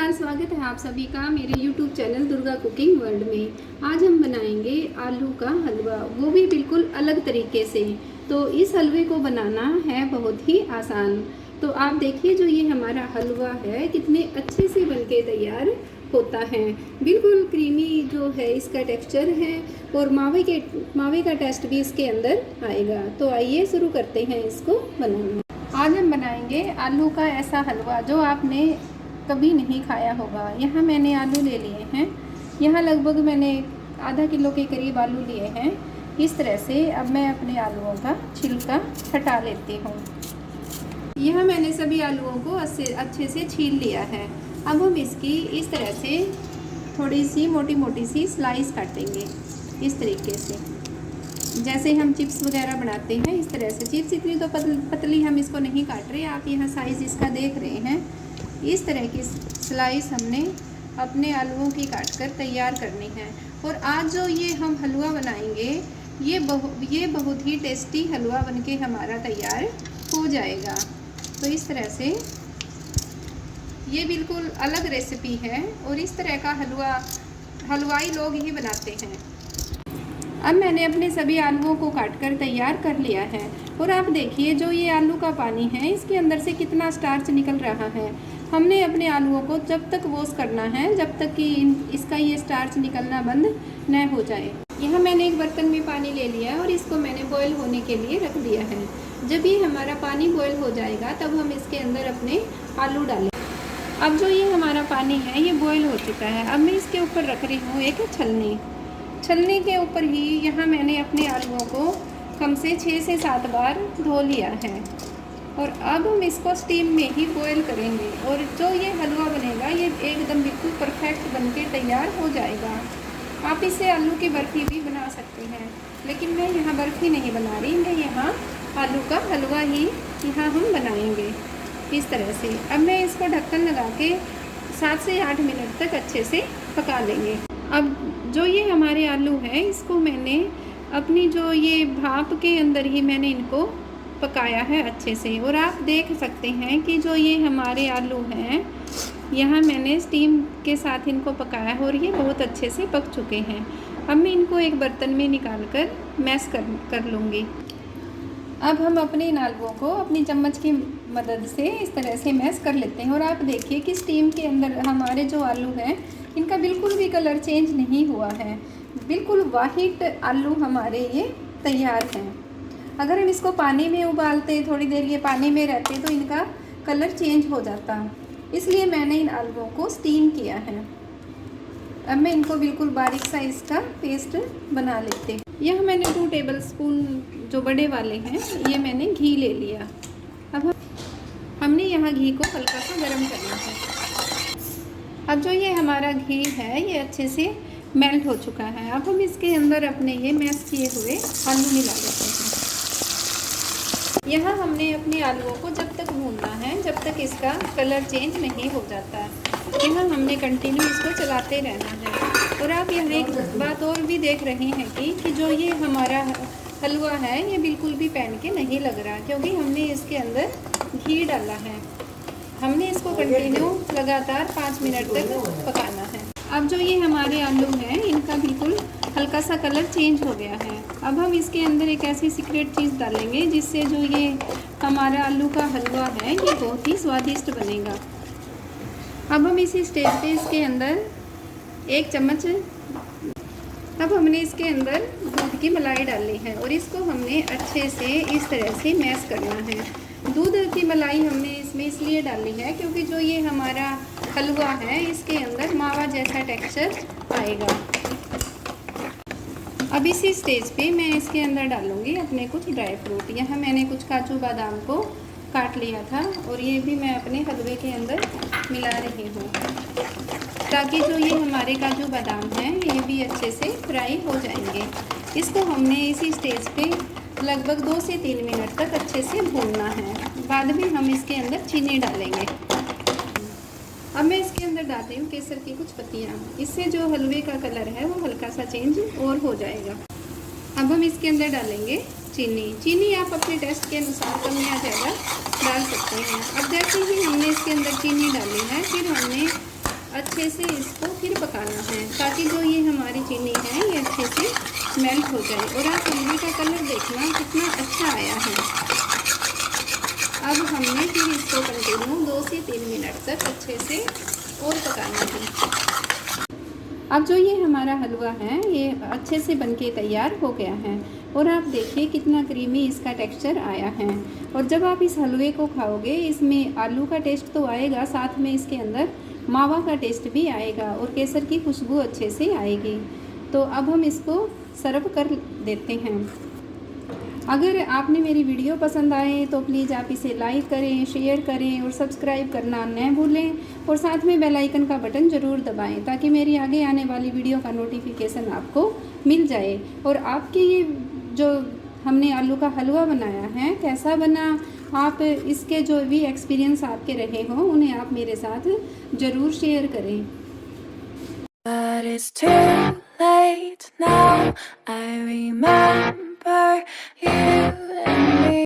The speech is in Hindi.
नमस्कार, स्वागत है आप सभी का मेरे YouTube channel Durga cooking world में। आज हम बनाएंगे आलू का हलवा, वो भी बिल्कुल अलग तरीके से। तो इस हलवे को बनाना है बहुत ही आसान। तो आप देखिए जो ये हमारा हलवा है कितने अच्छे से बनके तैयार होता है। बिल्कुल क्रीमी जो है इसका टेक्सचर है और मावे का टेस्ट भी इसके अंदर आएगा। तो आइए शुरू करते हैं इसको बनाना। आज हम बनाएंगे आलू का ऐसा हलवा जो आपने कभी नहीं खाया होगा। यहाँ मैंने आलू ले लिए हैं। यहाँ लगभग मैंने आधा किलो के करीब आलू लिए हैं। इस तरह से अब मैं अपने आलूओं का छिलका हटा लेती हूँ। यहाँ मैंने सभी आलूओं को अच्छे से छील लिया है। अब हम इसकी इस तरह से थोड़ी सी मोटी मोटी सी स्लाइस काटेंगे, इस तरीके से जैसे हम चिप्स वगैरह बनाते हैं। इस तरह से चिप्स इतनी तो पतली हम इसको नहीं काट रहे, आप यहाँ साइज़ इसका देख रहे हैं। इस तरह की स्लाइस हमने अपने आलूओं की काटकर तैयार करनी है। और आज जो ये हम हलवा बनाएंगे ये बहुत ही टेस्टी हलवा बनके हमारा तैयार हो जाएगा। तो इस तरह से ये बिल्कुल अलग रेसिपी है और इस तरह का हलवाई लोग ही बनाते हैं। अब मैंने अपने सभी आलूओं को काटकर तैयार कर लिया है। और आप देखिए जो ये आलू का पानी है इसके अंदर से कितना स्टार्च निकल रहा है। हमने अपने आलूओं को जब तक वॉश करना है जब तक कि इसका ये स्टार्च निकलना बंद न हो जाए। यहाँ मैंने एक बर्तन में पानी ले लिया है और इसको मैंने बॉयल होने के लिए रख दिया है। जब ये हमारा पानी बॉयल हो जाएगा तब हम इसके अंदर अपने आलू डालें। अब जो ये हमारा पानी है ये बॉयल हो चुका है। अब मैं इसके ऊपर रख रही हूँ एक छलनी के ऊपर ही यहाँ मैंने अपने आलूओं को कम से 6 से 7 बार धो लिया है। और अब हम इसको स्टीम में ही बॉयल करेंगे और जो ये हलवा बनेगा ये एकदम बिल्कुल परफेक्ट बनके तैयार हो जाएगा। आप इससे आलू की बर्फ़ी भी बना सकते हैं, लेकिन मैं यहाँ बर्फ़ी नहीं बना रही, मैं यहाँ आलू का हलवा ही यहाँ हम बनाएंगे इस तरह से। अब मैं इसको ढक्कन लगा के 7 से 8 मिनट तक अच्छे से पका लेंगे। अब जो ये हमारे आलू हैं इसको मैंने अपनी जो ये भाप के अंदर ही मैंने इनको पकाया है अच्छे से। और आप देख सकते हैं कि जो ये हमारे आलू हैं यहाँ मैंने स्टीम के साथ इनको पकाया है और ये बहुत अच्छे से पक चुके हैं। अब मैं इनको एक बर्तन में निकाल कर मैश कर लूँगी। अब हम अपने इन आलूओं को अपनी चम्मच की मदद से इस तरह से मैश कर लेते हैं। और आप देखिए कि स्टीम के अंदर हमारे जो आलू हैं इनका बिल्कुल भी कलर चेंज नहीं हुआ है, बिल्कुल वाइट आलू हमारे ये तैयार हैं। अगर हम इसको पानी में उबालते, थोड़ी देर ये पानी में रहते तो इनका कलर चेंज हो जाता, इसलिए मैंने इन आलूओं को स्टीम किया है। अब मैं इनको बिल्कुल बारीक साइज़ का पेस्ट बना लेते हैं। यह मैंने 2 टेबल स्पून जो बड़े वाले हैं ये मैंने घी ले लिया। अब हमने यहाँ घी को हल्का सा गर्म करना है। अब जो ये हमारा घी है ये अच्छे से मेल्ट हो चुका है। अब हम इसके अंदर अपने ये मैश किए हुए आलू मिला देते हैं। यहाँ हमने अपने आलूओं को जब तक भूनना है जब तक इसका कलर चेंज नहीं हो जाता। यहाँ हमने कंटिन्यू इसको चलाते रहना है। और आप यहाँ एक बात और भी देख रहे हैं कि जो ये हमारा हलवा है ये बिल्कुल भी पैन के नहीं लग रहा, क्योंकि हमने इसके अंदर घी डाला है। हमने इसको कंटिन्यू लगातार 5 मिनट तक पकाना है। अब जो ये हमारे आलू हैं इनका बिल्कुल हल्का सा कलर चेंज हो गया है। अब हम इसके अंदर एक ऐसी सीक्रेट चीज़ डालेंगे जिससे जो ये हमारा आलू का हलवा है ये बहुत ही स्वादिष्ट बनेगा। अब हम इसी स्टेज पे इसके अंदर 1 चम्मच अब हमने इसके अंदर दूध की मलाई डाली है और इसको हमने अच्छे से इस तरह से मैश करना है। दूध की मलाई हमने इसमें इसलिए डाली है क्योंकि जो ये हमारा हलवा है इसके अंदर मावा जैसा टेक्सचर आएगा। अब इसी स्टेज पे मैं इसके अंदर डालूँगी अपने कुछ ड्राई फ्रूट। यहाँ मैंने कुछ काजू बादाम को काट लिया था और ये भी मैं अपने हलवे के अंदर मिला रही हूँ ताकि जो ये हमारे काजू बादाम हैं ये भी अच्छे से फ्राई हो जाएंगे। इसको हमने इसी स्टेज पे लगभग 2 से 3 मिनट तक अच्छे से भूनना है। बाद में हम इसके अंदर चीनी डालेंगे। अब मैं इसके अंदर डालती हूँ केसर की कुछ पत्तियाँ, इससे जो हलवे का कलर है वो हल्का सा चेंज और हो जाएगा। अब हम इसके अंदर डालेंगे चीनी आप अपने टेस्ट के अनुसार कम या ज़्यादा डाल सकते हैं। अब जैसे ही हमने इसके अंदर चीनी डाली है फिर हमने अच्छे से इसको फिर पकाना है ताकि जो ये हमारी चीनी है ये अच्छे से मेल्ट हो जाए। और आप हलवे का कलर देखना कितना अच्छा आया है। अब हमने फिर इसको कंटिन्यू 2 से 3 मिनट तक अच्छे से और पकाना है। अब जो ये हमारा हलवा है ये अच्छे से बनके तैयार हो गया है और आप देखिए कितना क्रीमी इसका टेक्सचर आया है। और जब आप इस हलवे को खाओगे इसमें आलू का टेस्ट तो आएगा, साथ में इसके अंदर मावा का टेस्ट भी आएगा और केसर की खुशबू अच्छे से आएगी। तो अब हम इसको सर्व कर देते हैं। अगर आपने मेरी वीडियो पसंद आए तो प्लीज़ आप इसे लाइक करें, शेयर करें और सब्सक्राइब करना न भूलें और साथ में बेल आइकन का बटन ज़रूर दबाएं ताकि मेरी आगे आने वाली वीडियो का नोटिफिकेशन आपको मिल जाए। और आपके ये जो हमने आलू का हलवा बनाया है कैसा बना, आप इसके जो भी एक्सपीरियंस आपके रहे हों उन्हें आप मेरे साथ ज़रूर शेयर करें। But it's too late now. I remember you